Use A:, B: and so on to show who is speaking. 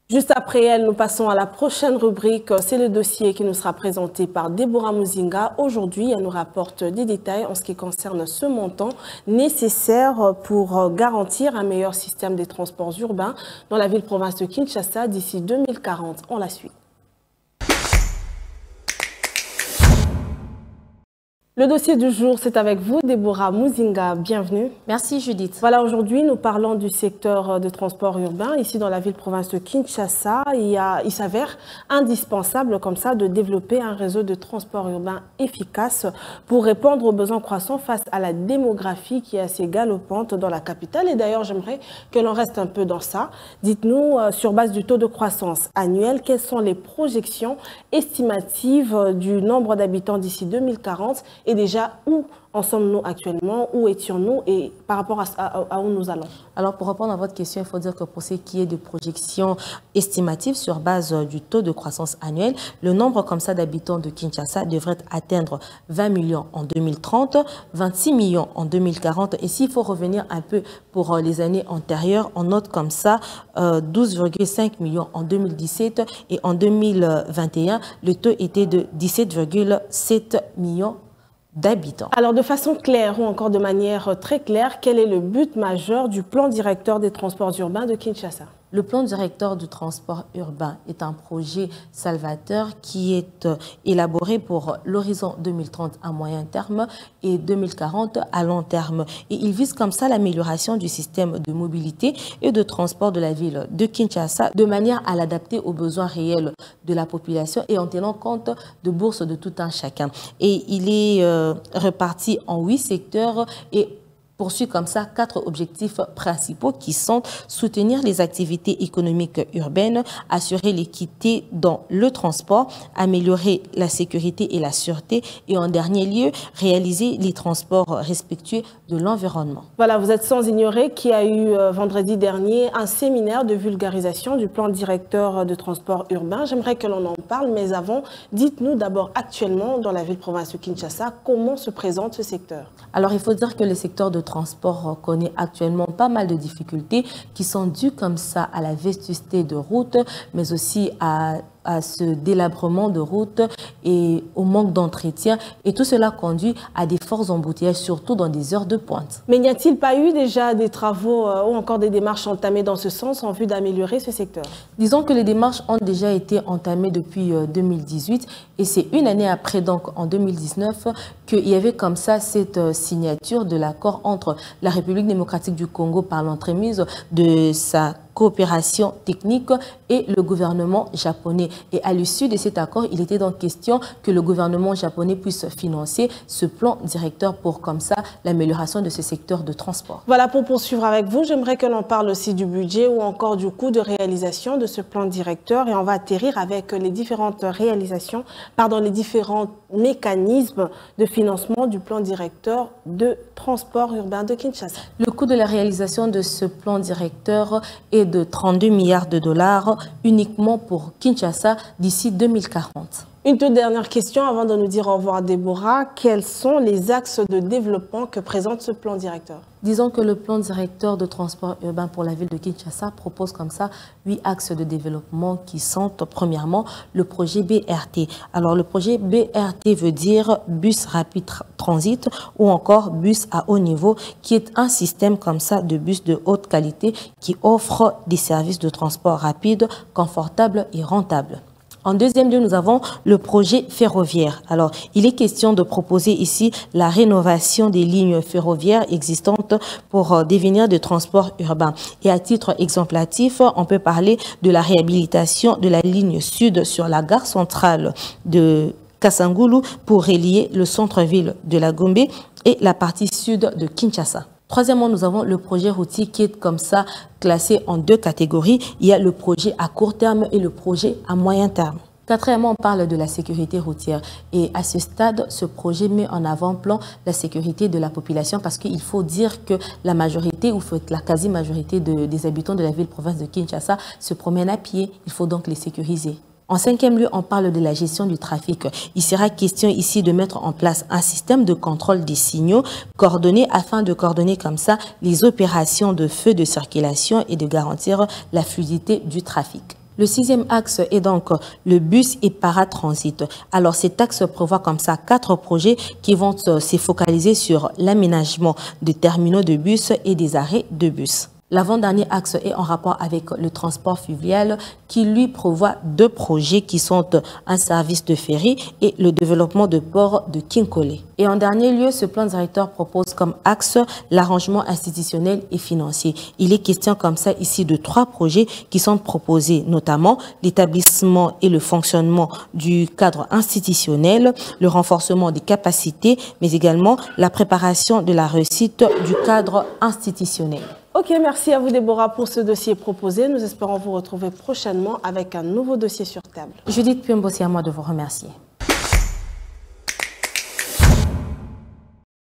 A: Juste après elle, nous passons à la prochaine rubrique. C'est le dossier qui nous sera présenté par Deborah Muzinga. Aujourd'hui, elle nous rapporte des détails en ce qui concerne ce montant nécessaire pour garantir un meilleur système des transports urbains dans la ville-province de Kinshasa d'ici 2040. On la suit. Le dossier du jour, c'est avec vous, Deborah Muzinga. Bienvenue.
B: Merci Judith.
A: Voilà, aujourd'hui, nous parlons du secteur de transport urbain. Ici, dans la ville-province de Kinshasa, il s'avère indispensable comme ça de développer un réseau de transport urbain efficace pour répondre aux besoins croissants face à la démographie qui est assez galopante dans la capitale. Et d'ailleurs, j'aimerais que l'on reste un peu dans ça. Dites-nous, sur base du taux de croissance annuel, quelles sont les projections estimatives du nombre d'habitants d'ici 2040 et déjà où en sommes-nous actuellement, où étions-nous et par rapport à où nous allons?
B: Alors pour répondre à votre question, il faut dire que pour ce qui est de projections estimatives sur base du taux de croissance annuel, le nombre comme ça d'habitants de Kinshasa devrait atteindre 20 millions en 2030, 26 millions en 2040. Et s'il faut revenir un peu pour les années antérieures, on note comme ça 12,5 millions en 2017 et en 2021, le taux était de 17,7 millions d'habitants.
A: Alors, de façon claire ou encore de manière très claire, quel est le but majeur du plan directeur des transports urbains de Kinshasa?
B: Le plan directeur du transport urbain est un projet salvateur qui est élaboré pour l'horizon 2030 à moyen terme et 2040 à long terme. Et il vise comme ça l'amélioration du système de mobilité et de transport de la ville de Kinshasa de manière à l'adapter aux besoins réels de la population et en tenant compte de bourses de tout un chacun. Et il est réparti en 8 secteurs et poursuit comme ça 4 objectifs principaux qui sont soutenir les activités économiques urbaines, assurer l'équité dans le transport, améliorer la sécurité et la sûreté et en dernier lieu, réaliser les transports respectueux de l'environnement.
A: Voilà, vous êtes sans ignorer qu'il y a eu vendredi dernier un séminaire de vulgarisation du plan directeur de transport urbain. J'aimerais que l'on en parle, mais avant, dites-nous d'abord actuellement dans la ville-province de Kinshasa, comment se présente ce secteur?
B: Alors, il faut dire que le secteur de transport connaît actuellement pas mal de difficultés qui sont dues comme ça à la vétusté de routes, mais aussi à ce délabrement de routes et au manque d'entretien. Et tout cela conduit à des forts embouteillages, surtout dans des heures de pointe.
A: Mais n'y a-t-il pas eu déjà des travaux ou encore des démarches entamées dans ce sens en vue d'améliorer ce secteur?
B: Disons que les démarches ont déjà été entamées depuis 2018 et c'est une année après, donc en 2019, qu'il y avait comme ça cette signature de l'accord entre la République démocratique du Congo par l'entremise de sa coopération technique et le gouvernement japonais. Et à l'issue de cet accord, il était donc question que le gouvernement japonais puisse financer ce plan directeur pour comme ça l'amélioration de ce secteur de transport.
A: Voilà, pour poursuivre avec vous, j'aimerais que l'on parle aussi du budget ou encore du coût de réalisation de ce plan directeur et on va atterrir avec les différentes réalisations, les différents mécanismes de financement du plan directeur de transport urbain de Kinshasa.
B: Le coût de la réalisation de ce plan directeur est de 32 milliards de dollars uniquement pour Kinshasa d'ici 2040.
A: Une toute dernière question avant de nous dire au revoir, Deborah. Quels sont les axes de développement que présente ce plan directeur?
B: Disons que le plan directeur de transport urbain pour la ville de Kinshasa propose comme ça 8 axes de développement qui sont premièrement le projet BRT. Alors le projet BRT veut dire bus rapide transit ou encore bus à haut niveau qui est un système comme ça de bus de haute qualité qui offre des services de transport rapide, confortables et rentables. En deuxième lieu, nous avons le projet ferroviaire. Alors, il est question de proposer ici la rénovation des lignes ferroviaires existantes pour devenir des transports urbains. Et à titre exemplatif, on peut parler de la réhabilitation de la ligne sud sur la gare centrale de Kasangulu pour relier le centre-ville de la Gombe et la partie sud de Kinshasa. Troisièmement, nous avons le projet routier qui est comme ça classé en 2 catégories. Il y a le projet à court terme et le projet à moyen terme. Quatrièmement, on parle de la sécurité routière. Et à ce stade, ce projet met en avant-plan la sécurité de la population parce qu'il faut dire que la majorité ou la quasi-majorité des habitants de la ville-province de Kinshasa se promènent à pied. Il faut donc les sécuriser. En cinquième lieu, on parle de la gestion du trafic. Il sera question ici de mettre en place un système de contrôle des signaux coordonnés afin de coordonner comme ça les opérations de feu de circulation et de garantir la fluidité du trafic. Le 6e axe est donc le bus et paratransit. Alors cet axe prévoit comme ça 4 projets qui vont se focaliser sur l'aménagement de terminaux de bus et des arrêts de bus. L'avant-dernier axe est en rapport avec le transport fluvial qui lui prévoit 2 projets qui sont un service de ferry et le développement de port de Kinkole. Et en dernier lieu, ce plan directeur propose comme axe l'arrangement institutionnel et financier. Il est question comme ça ici de 3 projets qui sont proposés, notamment l'établissement et le fonctionnement du cadre institutionnel, le renforcement des capacités, mais également la préparation de la réussite du cadre institutionnel.
A: Ok, merci à vous Déborah pour ce dossier proposé. Nous espérons vous retrouver prochainement avec un nouveau dossier sur table.
B: Judith Piombo, c'est à moi de vous remercier.